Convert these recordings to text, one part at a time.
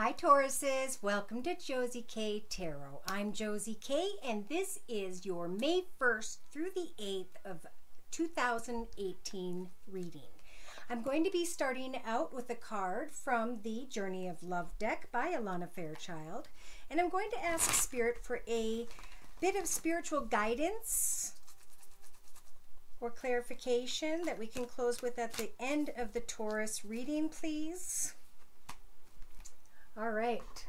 Hi Tauruses, welcome to Josie K Tarot. I'm Josie K and this is your May 1st through the 8th of 2018 reading. I'm going to be starting out with a card from the Journey of Love deck by Alana Fairchild, and I'm going to ask Spirit for a bit of spiritual guidance or clarification that we can close with at the end of the Taurus reading, please. All right,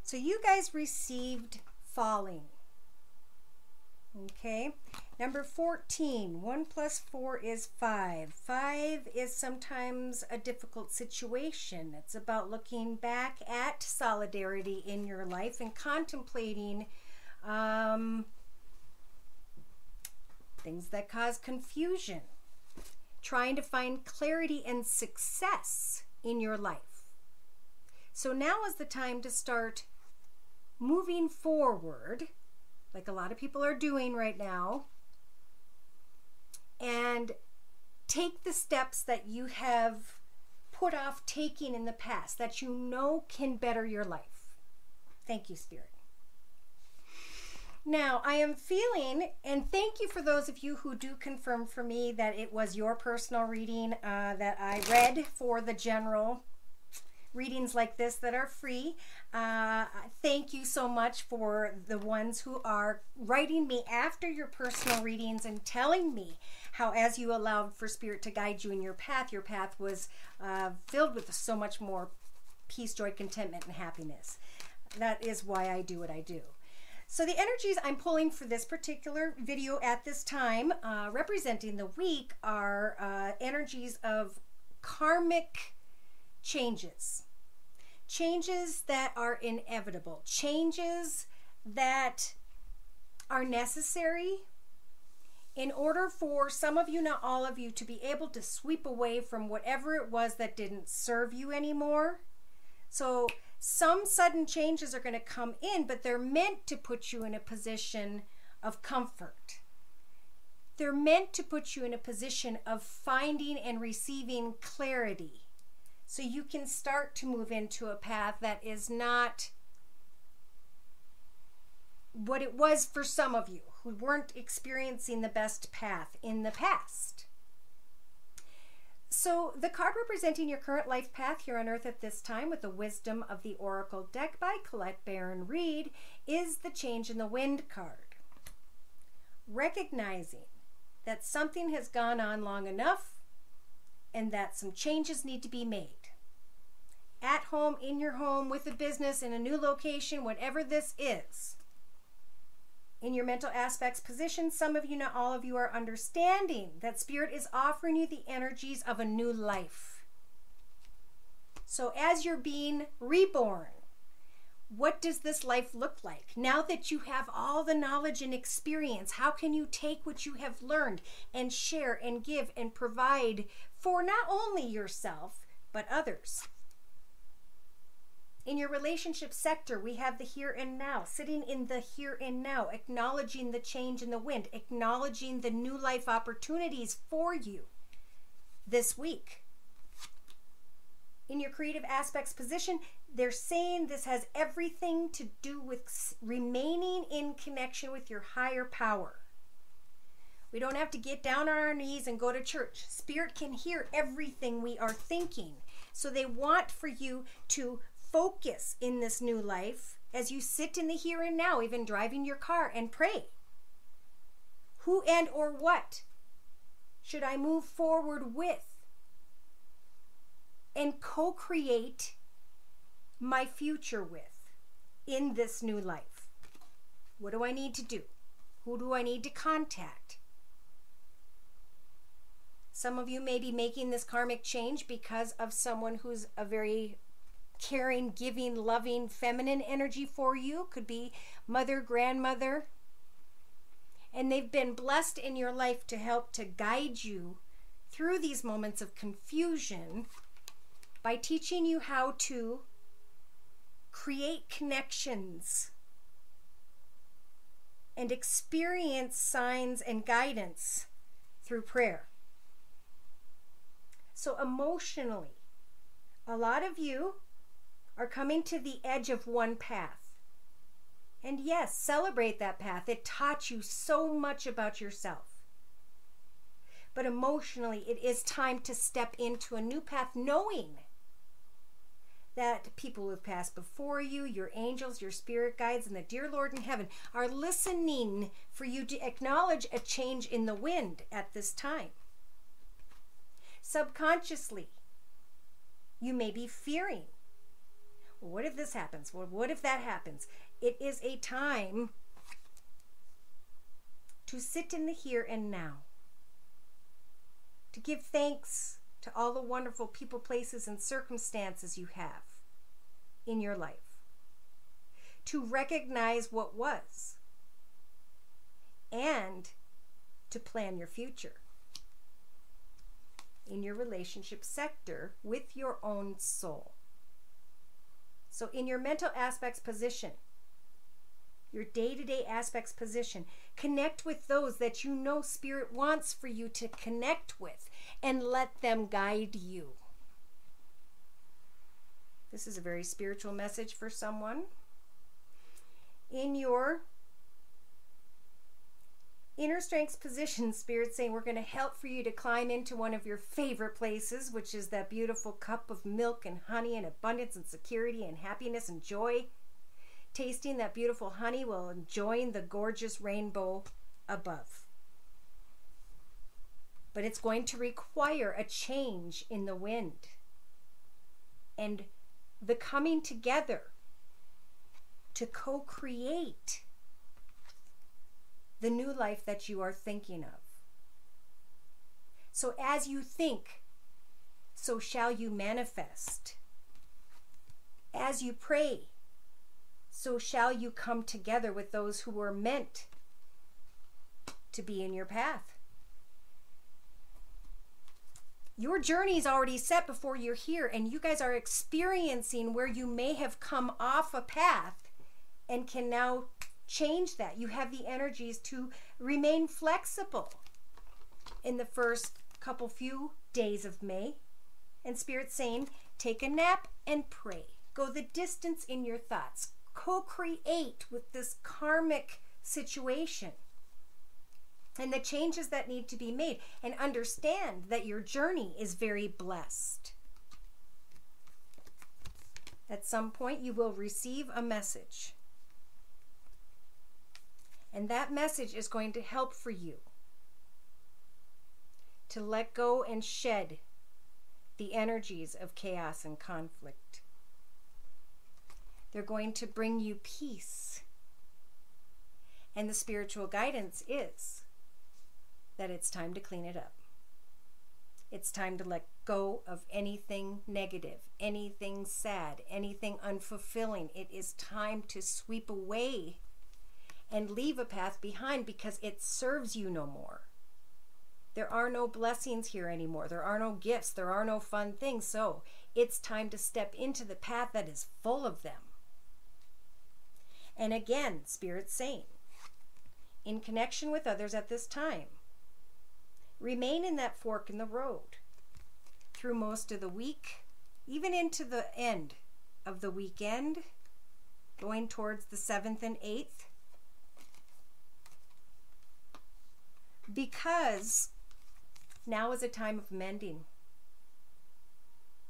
so you guys received falling. Okay, number 14, 1 plus 4 is 5. 5 is sometimes a difficult situation. It's about looking back at solidarity in your life and contemplating things that cause confusion, trying to find clarity and success in your life. So now is the time to start moving forward, like a lot of people are doing right now, and take the steps that you have put off taking in the past that you know can better your life. Thank you, Spirit. Now, I am feeling, and thank you for those of you who do confirm for me that it was your personal reading that I read for the general readings like this that are free. Thank you so much for the ones who are writing me after your personal readings and telling me how, as you allowed for Spirit to guide you in your path was filled with so much more peace, joy, contentment, and happiness. That is why I do what I do. So the energies I'm pulling for this particular video at this time, representing the week, are energies of karmic changes that are inevitable, changes that are necessary in order for some of you, not all of you, to be able to sweep away from whatever it was that didn't serve you anymore. So some sudden changes are going to come in, but they're meant to put you in a position of comfort. They're meant to put you in a position of finding and receiving clarity, so you can start to move into a path that is not what it was for some of you who weren't experiencing the best path in the past. So the card representing your current life path here on earth at this time, with the Wisdom of the Oracle deck by Colette Baron Reed, is the Change in the Wind card. Recognizing that something has gone on long enough and that some changes need to be made. At home, in your home, with a business, in a new location, whatever this is. In your mental aspects position, some of you, not all of you, are understanding that Spirit is offering you the energies of a new life. So as you're being reborn, what does this life look like? Now that you have all the knowledge and experience, how can you take what you have learned and share and give and provide for not only yourself, but others? In your relationship sector, we have the here and now, sitting in the here and now, acknowledging the change in the wind, acknowledging the new life opportunities for you this week. In your creative aspects position, they're saying this has everything to do with remaining in connection with your higher power. We don't have to get down on our knees and go to church. Spirit can hear everything we are thinking. So they want for you to focus in this new life as you sit in the here and now, even driving your car, and pray. Who and or what should I move forward with and co-create my future with in this new life? What do I need to do? Who do I need to contact? Some of you may be making this karmic change because of someone who's a very caring, giving, loving, feminine energy for you. Could be mother, grandmother. And they've been blessed in your life to help to guide you through these moments of confusion by teaching you how to create connections and experience signs and guidance through prayer. So emotionally, a lot of you are coming to the edge of one path. And yes, celebrate that path. It taught you so much about yourself. But emotionally, it is time to step into a new path, knowing that people who have passed before you, your angels, your spirit guides, and the dear Lord in heaven are listening for you to acknowledge a change in the wind at this time. Subconsciously, you may be fearing, well, what if this happens? Well, what if that happens? It is a time to sit in the here and now, to give thanks to all the wonderful people, places, and circumstances you have in your life, to recognize what was, and to plan your future in your relationship sector with your own soul. So in your mental aspects position, your day-to-day aspects position, connect with those that you know Spirit wants for you to connect with, and let them guide you. This is a very spiritual message for someone. In your inner strengths position, Spirit's saying we're going to help for you to climb into one of your favorite places, which is that beautiful cup of milk and honey and abundance and security and happiness and joy. Tasting that beautiful honey while enjoying the gorgeous rainbow above. But it's going to require a change in the wind and the coming together to co-create the new life that you are thinking of. So as you think, so shall you manifest. As you pray, so shall you come together with those who were meant to be in your path. Your journey is already set before you're here, and you guys are experiencing where you may have come off a path and can now change that. You have the energies to remain flexible in the first few days of May. And Spirit's saying, take a nap and pray. Go the distance in your thoughts. Co-create with this karmic situation and the changes that need to be made, and understand that your journey is very blessed. At some point you will receive a message, and that message is going to help for you to let go and shed the energies of chaos and conflict. They're going to bring you peace. And the spiritual guidance is that it's time to clean it up. It's time to let go of anything negative, anything sad, anything unfulfilling. It is time to sweep away and leave a path behind, because it serves you no more. There are no blessings here anymore. There are no gifts. There are no fun things. So it's time to step into the path that is full of them. And again, Spirit's saying, in connection with others at this time, remain in that fork in the road through most of the week, even into the end of the weekend, going towards the 7th and 8th. Because now is a time of mending.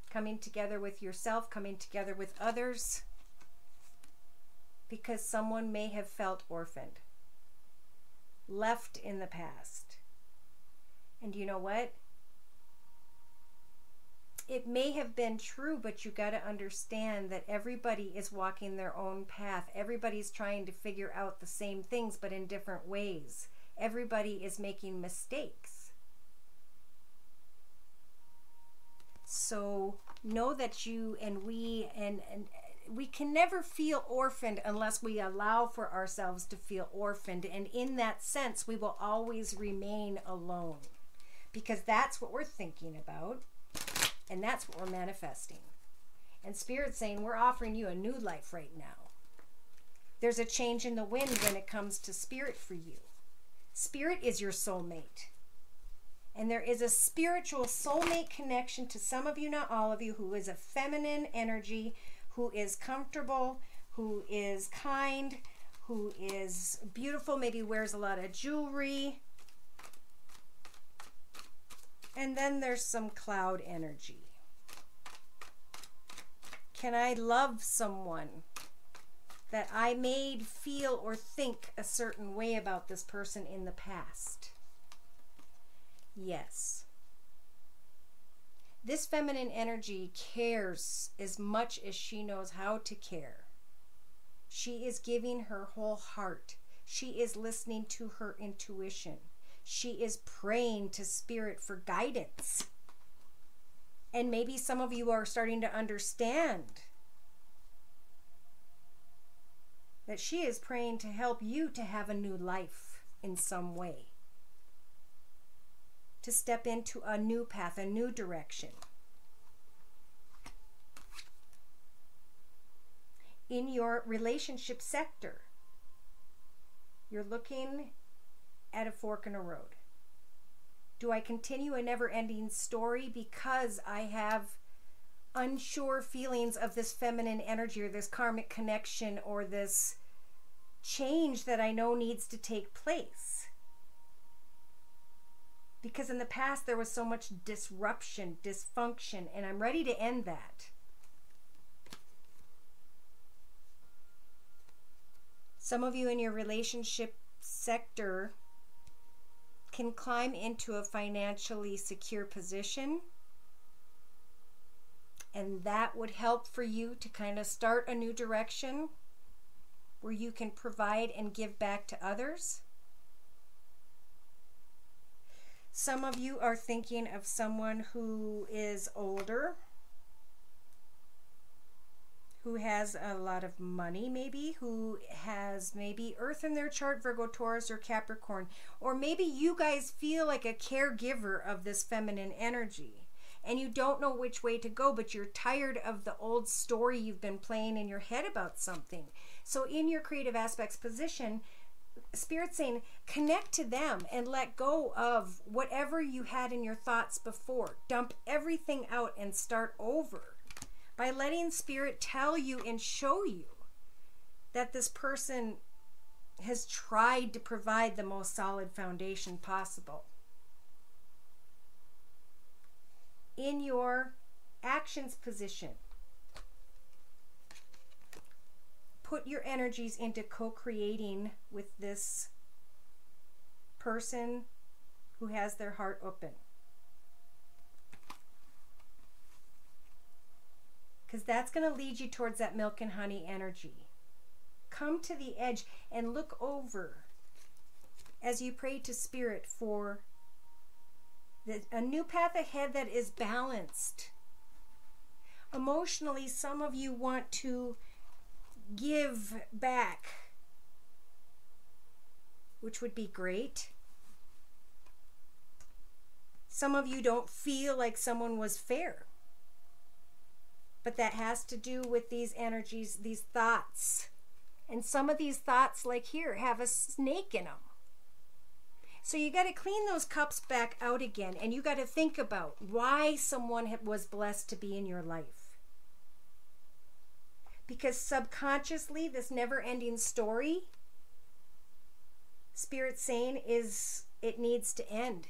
Coming together with yourself, coming together with others. Because someone may have felt orphaned, left in the past. And you know what? It may have been true, but you got to understand that everybody is walking their own path. Everybody's trying to figure out the same things, but in different ways. Everybody is making mistakes. So know that you and we can never feel orphaned unless we allow for ourselves to feel orphaned. And in that sense, we will always remain alone, because that's what we're thinking about, and that's what we're manifesting. And Spirit's saying we're offering you a new life right now. There's a change in the wind when it comes to Spirit for you. Spirit is your soulmate. And there is a spiritual soulmate connection to some of you, not all of you, who is a feminine energy, who is comfortable, who is kind, who is beautiful, maybe wears a lot of jewelry. And then there's some cloud energy. Can I love someone that I made feel or think a certain way about this person in the past? Yes. This feminine energy cares as much as she knows how to care. She is giving her whole heart. She is listening to her intuition. She is praying to Spirit for guidance. And maybe some of you are starting to understand that she is praying to help you to have a new life in some way. To step into a new path, a new direction. In your relationship sector, you're looking at a fork in a road. Do I continue a never-ending story because I have unsure feelings of this feminine energy or this karmic connection or this change that I know needs to take place? Because in the past there was so much disruption, dysfunction, and I'm ready to end that. Some of you in your relationship sector can climb into a financially secure position, and that would help for you to kind of start a new direction where you can provide and give back to others. Some of you are thinking of someone who is older, who has a lot of money maybe, who has maybe Earth in their chart, Virgo, Taurus, or Capricorn. Or maybe you guys feel like a caregiver of this feminine energy and you don't know which way to go, but you're tired of the old story you've been playing in your head about something. So in your creative aspects position, Spirit's saying connect to them and let go of whatever you had in your thoughts before. Dump everything out and start over by letting Spirit tell you and show you that this person has tried to provide the most solid foundation possible. In your actions position, put your energies into co-creating with this person who has their heart open. Because that's going to lead you towards that milk and honey energy. Come to the edge and look over as you pray to Spirit for a new path ahead that is balanced. Emotionally, some of you want to give back, which would be great. Some of you don't feel like someone was fair. But that has to do with these energies, these thoughts. And some of these thoughts, like here, have a snake in them. So you got to clean those cups back out again. And you got to think about why someone was blessed to be in your life. Because subconsciously, this never-ending story, Spirit's saying, is it needs to end.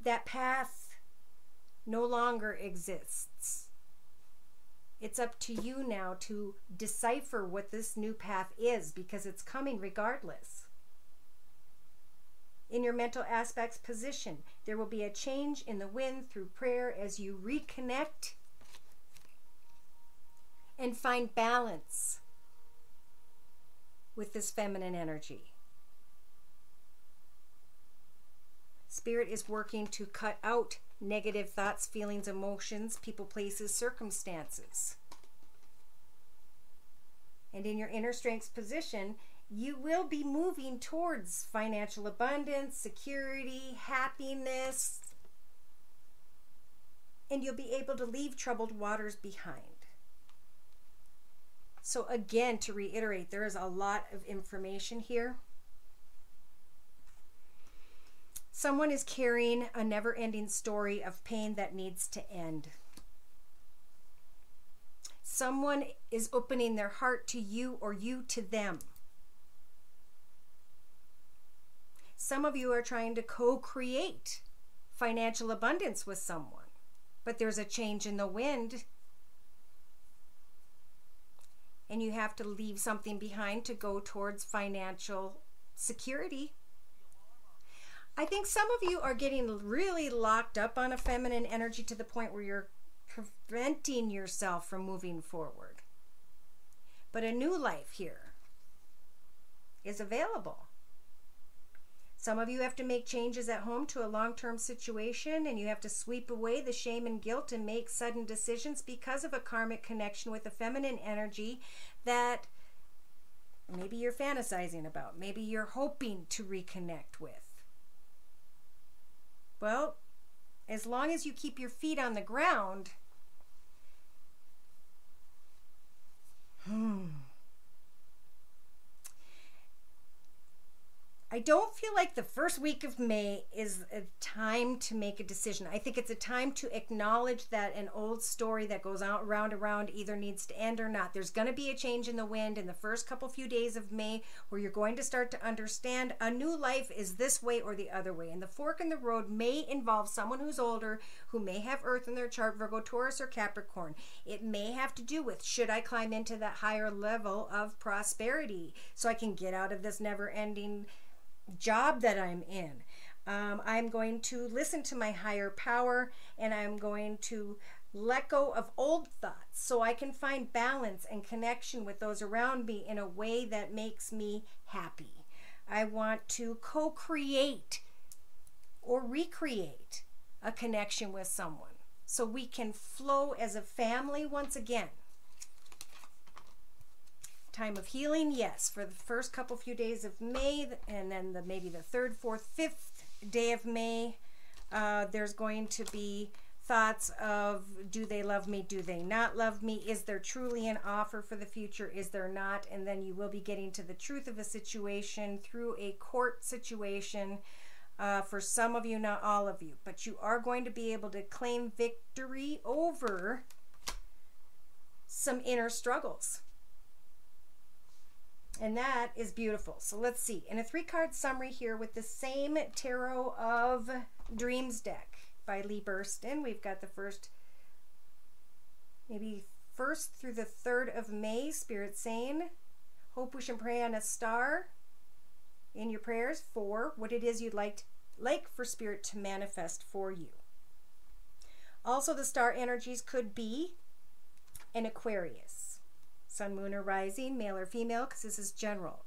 That path no longer exists. It's up to you now to decipher what this new path is, because it's coming regardless. In your mental aspects position, there will be a change in the wind through prayer as you reconnect and find balance with this feminine energy. Spirit is working to cut out negative thoughts, feelings, emotions, people, places, circumstances. And in your inner strengths position, you will be moving towards financial abundance, security, happiness, and you'll be able to leave troubled waters behind. So again, to reiterate, there is a lot of information here. Someone is carrying a never-ending story of pain that needs to end. someone is opening their heart to you or you to them. Some of you are trying to co-create financial abundance with someone, but there's a change in the wind and you have to leave something behind to go towards financial security. I think some of you are getting really locked up on a feminine energy to the point where you're preventing yourself from moving forward. But a new life here is available. Some of you have to make changes at home to a long-term situation, and you have to sweep away the shame and guilt and make sudden decisions because of a karmic connection with a feminine energy that maybe you're fantasizing about, maybe you're hoping to reconnect with. Well, as long as you keep your feet on the ground, I don't feel like the first week of May is a time to make a decision. I think it's a time to acknowledge that an old story that goes out round either needs to end or not. There's going to be a change in the wind in the first few days of May where you're going to start to understand a new life is this way or the other way. And the fork in the road may involve someone who's older, who may have Earth in their chart, Virgo, Taurus, or Capricorn. It may have to do with, should I climb into that higher level of prosperity so I can get out of this never-ending job that I'm in. I'm going to listen to my higher power, and I'm going to let go of old thoughts so I can find balance and connection with those around me in a way that makes me happy. I want to co-create or recreate a connection with someone so we can flow as a family once again. Time of healing, yes, for the first few days of May, and then maybe the 3rd, 4th, 5th day of May, there's going to be thoughts of, do they love me, do they not love me, is there truly an offer for the future, is there not? And then you will be getting to the truth of a situation through a court situation, for some of you, not all of you, but you are going to be able to claim victory over some inner struggles. And that is beautiful. So let's see. In a 3-card summary here with the same Tarot of Dreams deck by Lee Burston, we've got the first through the 3rd of May, Spirit saying, hope, wish, and pray on a star in your prayers for what it is you'd like for Spirit to manifest for you. Also, the star energies could be an Aquarius. Sun, moon, or rising, male or female, because this is general.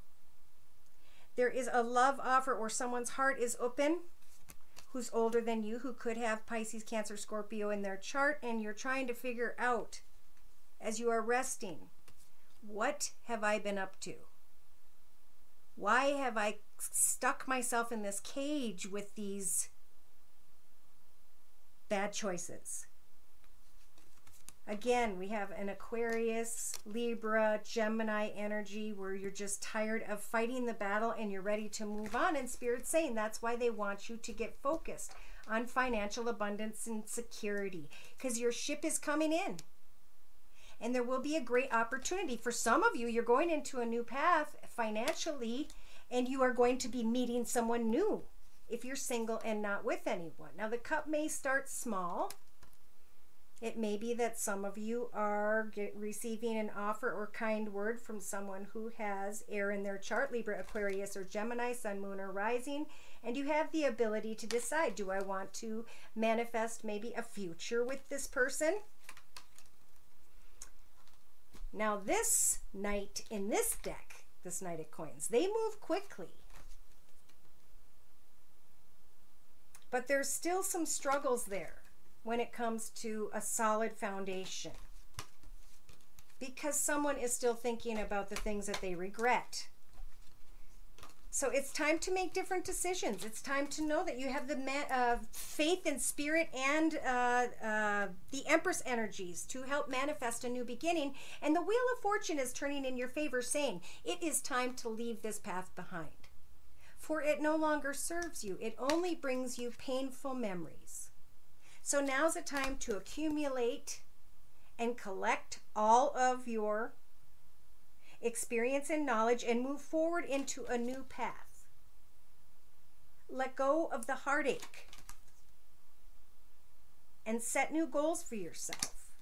There is a love offer or someone's heart is open who's older than you, who could have Pisces, Cancer, Scorpio in their chart, and you're trying to figure out as you are resting, what have I been up to? Why have I stuck myself in this cage with these bad choices? Again, we have an Aquarius, Libra, Gemini energy where you're just tired of fighting the battle and you're ready to move on. And Spirit's saying that's why they want you to get focused on financial abundance and security, because your ship is coming in. And there will be a great opportunity. For some of you, you're going into a new path financially, and you are going to be meeting someone new if you're single and not with anyone. Now, the cup may start small. It may be that some of you are receiving an offer or kind word from someone who has air in their chart, Libra, Aquarius, or Gemini, Sun, Moon, or Rising, and you have the ability to decide, do I want to manifest maybe a future with this person? Now this knight in this deck, this Knight of Coins, they move quickly. But there's still some struggles there when it comes to a solid foundation, because someone is still thinking about the things that they regret. So it's time to make different decisions. It's time to know that you have the faith and Spirit and the Empress energies to help manifest a new beginning. And the Wheel of Fortune is turning in your favor, saying it is time to leave this path behind, for it no longer serves you. It only brings you painful memories. So now's the time to accumulate and collect all of your experience and knowledge and move forward into a new path. Let go of the heartache and set new goals for yourself.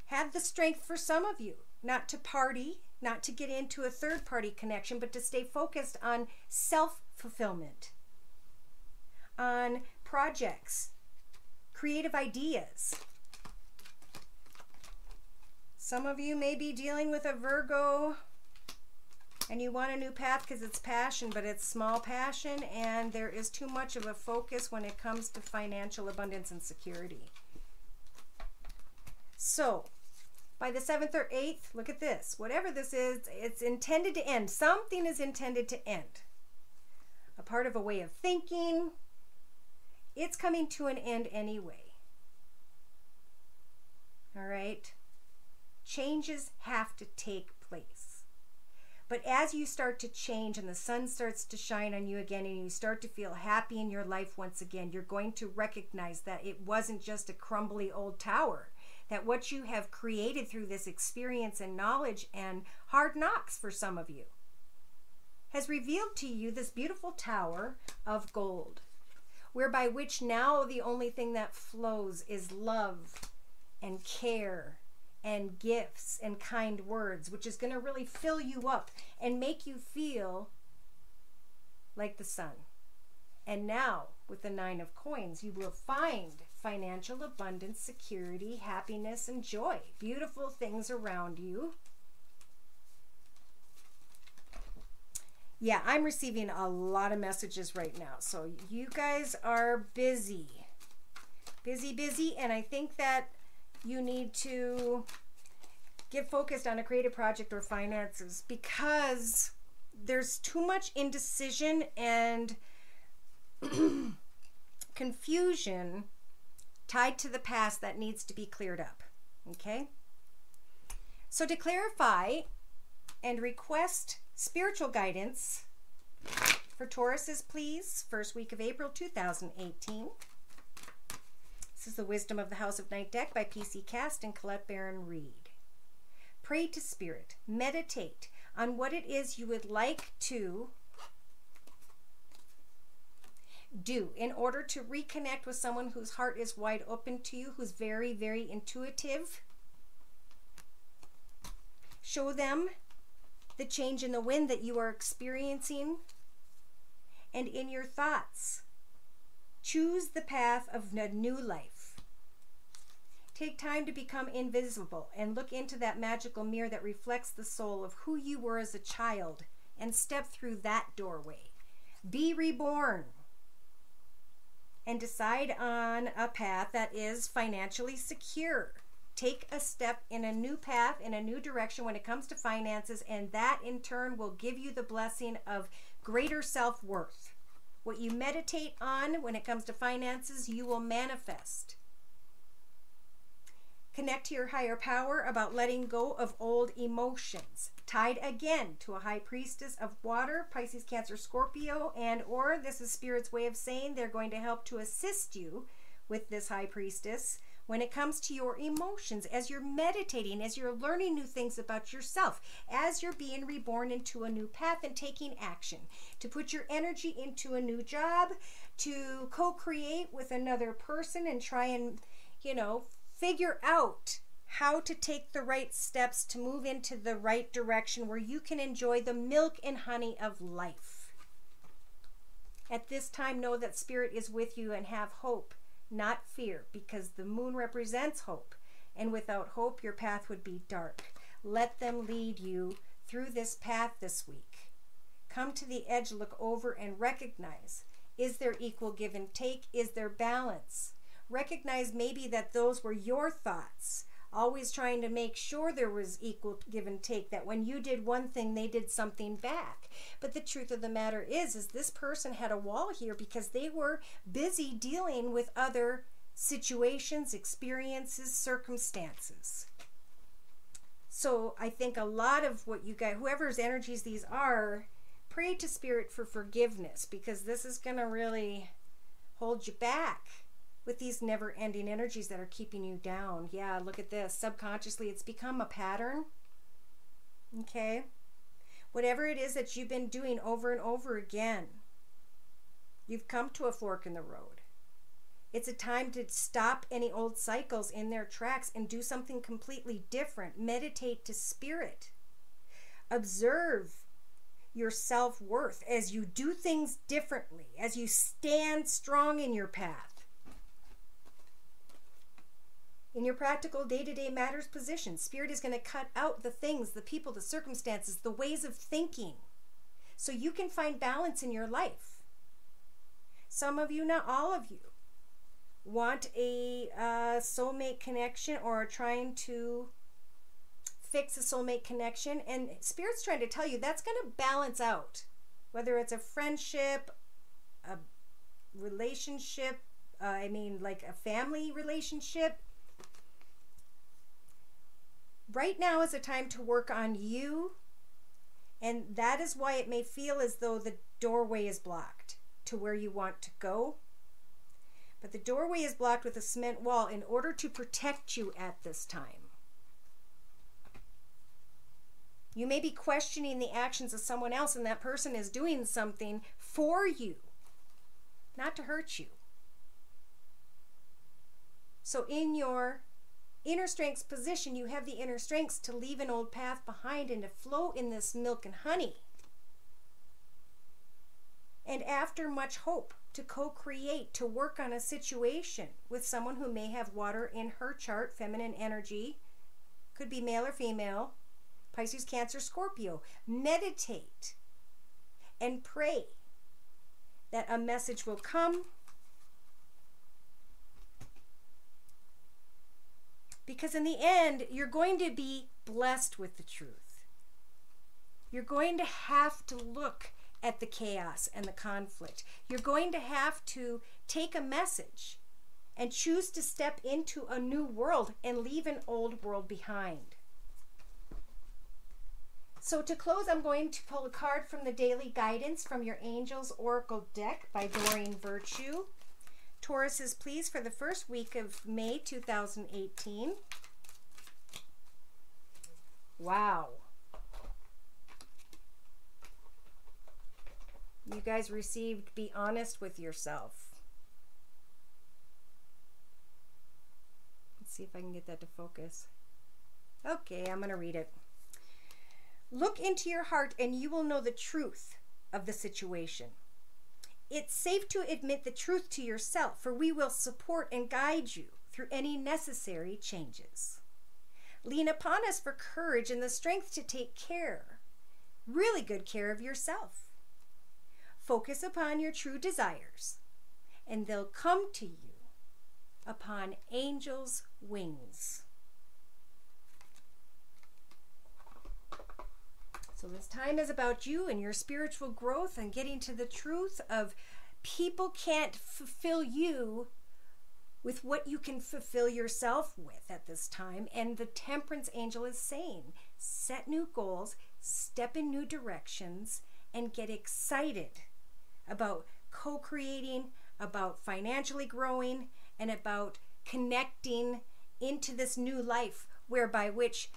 Have the strength, for some of you, not to party, not to get into a third-party connection, but to stay focused on self-fulfillment, on projects, creative ideas. Some of you may be dealing with a Virgo and you want a new path because it's passion, but it's small passion, and there is too much of a focus when it comes to financial abundance and security. So, by the 7th or 8th, look at this. Whatever this is, it's intended to end. Something is intended to end. A part of a way of thinking. It's coming to an end anyway. All right? Changes have to take place. But as you start to change and the sun starts to shine on you again and you start to feel happy in your life once again, you're going to recognize that it wasn't just a crumbly old tower. That what you have created through this experience and knowledge and hard knocks for some of you has revealed to you this beautiful tower of gold, whereby which now the only thing that flows is love and care and gifts and kind words, which is going to really fill you up and make you feel like the sun. And now, with the 9 of coins, you will find financial abundance, security, happiness, and joy. Beautiful things around you. Yeah, I'm receiving a lot of messages right now. So you guys are busy. Busy. And I think that you need to get focused on a creative project or finances, because there's too much indecision and confusion tied to the past that needs to be cleared up. Okay? So to clarify and request spiritual guidance for Tauruses, please, first week of April 2018. This is the Wisdom of the House of Night deck by PC Cast and Colette Baron Reed. Pray to Spirit. Meditate on what it is you would like to do in order to reconnect with someone whose heart is wide open to you, who's very, very intuitive. Show them the change in the wind that you are experiencing, and in your thoughts, choose the path of a new life. Take time to become invisible and look into that magical mirror that reflects the soul of who you were as a child and step through that doorway. Be reborn and decide on a path that is financially secure. Take a step in a new path, in a new direction when it comes to finances, and that in turn will give you the blessing of greater self-worth. What you meditate on when it comes to finances, you will manifest. Connect to your higher power about letting go of old emotions. Tied again to a high priestess of water, Pisces, Cancer, Scorpio, and or this is Spirit's way of saying they're going to help to assist you with this high priestess when it comes to your emotions, as you're meditating, as you're learning new things about yourself, as you're being reborn into a new path and taking action, to put your energy into a new job, to co-create with another person and try and, figure out how to take the right steps to move into the right direction where you can enjoy the milk and honey of life. At this time, know that Spirit is with you and have hope, not fear, because the moon represents hope. And without hope, your path would be dark. Let them lead you through this path this week. Come to the edge, look over, and recognize, is there equal give and take? Is there balance? Recognize maybe that those were your thoughts, always trying to make sure there was equal give and take, that when you did one thing, they did something back. But the truth of the matter is this person had a wall here because they were busy dealing with other situations, experiences, circumstances. So I think a lot of what you guys, whoever's energies these are, pray to Spirit for forgiveness, because this is going to really hold you back. with these never-ending energies that are keeping you down. Yeah, look at this. Subconsciously, it's become a pattern. Okay? Whatever it is that you've been doing over and over again, you've come to a fork in the road. It's a time to stop any old cycles in their tracks and do something completely different. Meditate to spirit. Observe your self-worth as you do things differently, as you stand strong in your path. In your practical day-to-day matters position, Spirit is going to cut out the things, the people, the circumstances, the ways of thinking, so you can find balance in your life. Some of you, not all of you, want a soulmate connection or are trying to fix a soulmate connection, and Spirit's trying to tell you that's going to balance out. Whether it's a friendship, a relationship, like a family relationship, right now is a time to work on you, and that is why it may feel as though the doorway is blocked to where you want to go. But the doorway is blocked with a cement wall in order to protect you at this time. You may be questioning the actions of someone else, and that person is doing something for you, not to hurt you. So in your inner strengths position, you have the inner strengths to leave an old path behind and to flow in this milk and honey. And after much hope, to co-create, to work on a situation with someone who may have water in her chart, feminine energy, could be male or female, Pisces, Cancer, Scorpio. Meditate and pray that a message will come, because in the end, you're going to be blessed with the truth. You're going to have to look at the chaos and the conflict. You're going to have to take a message and choose to step into a new world and leave an old world behind. So to close, I'm going to pull a card from the Daily Guidance from your Angels Oracle deck by Doreen Virtue. Tauruses, please, for the first week of May 2018. Wow. You guys received Be Honest with Yourself. Let's see if I can get that to focus. Okay, I'm going to read it. Look into your heart and you will know the truth of the situation. It's safe to admit the truth to yourself, for we will support and guide you through any necessary changes. Lean upon us for courage and the strength to take care, really good care of yourself. Focus upon your true desires, and they'll come to you upon angels' wings. So this time is about you and your spiritual growth and getting to the truth of people can't fulfill you with what you can fulfill yourself with at this time. And the Temperance Angel is saying, set new goals, step in new directions, and get excited about co-creating, about financially growing, and about connecting into this new life whereby which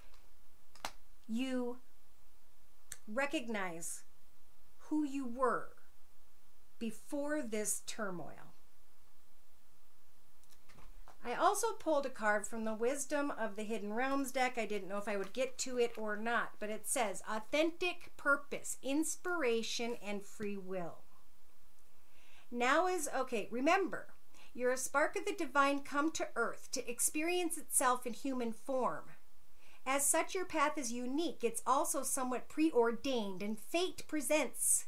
you recognize who you were before this turmoil. I also pulled a card from the Wisdom of the Hidden Realms deck. I didn't know if I would get to it or not, but it says authentic purpose, inspiration, and free will. Now is, okay, remember, you're a spark of the divine come to earth to experience itself in human form. As such, your path is unique. It's also somewhat preordained, and fate presents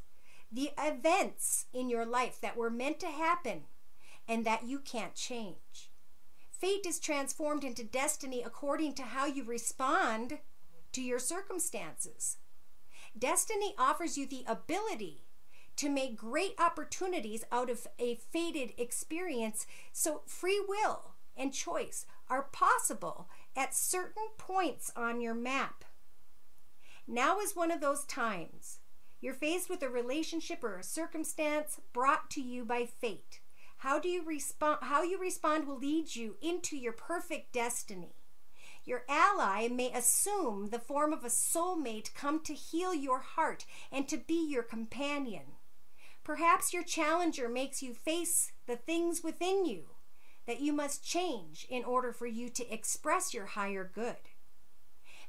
the events in your life that were meant to happen and that you can't change. Fate is transformed into destiny according to how you respond to your circumstances. Destiny offers you the ability to make great opportunities out of a fated experience, so free will and choice are possible at certain points on your map. Now is one of those times. You're faced with a relationship or a circumstance brought to you by fate. How you respond will lead you into your perfect destiny. Your ally may assume the form of a soulmate come to heal your heart and to be your companion. Perhaps your challenger makes you face the things within you that you must change in order for you to express your higher good.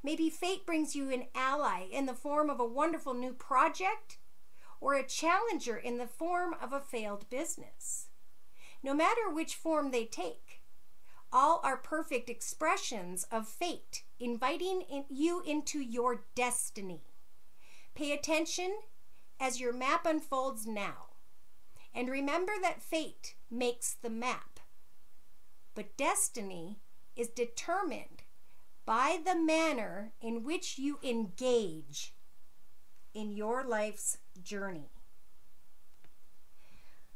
Maybe fate brings you an ally in the form of a wonderful new project or a challenger in the form of a failed business. No matter which form they take, all are perfect expressions of fate, inviting you into your destiny. Pay attention as your map unfolds now. And remember that fate makes the map, but destiny is determined by the manner in which you engage in your life's journey.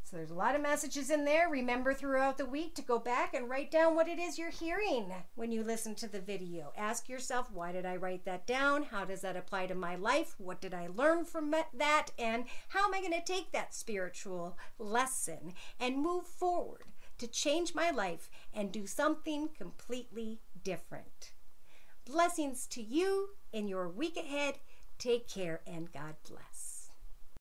So there's a lot of messages in there. Remember throughout the week to go back and write down what it is you're hearing when you listen to the video. Ask yourself, why did I write that down? How does that apply to my life? What did I learn from that? And how am I going to take that spiritual lesson and move forward to change my life and do something completely different? Blessings to you in your week ahead. Take care and God bless.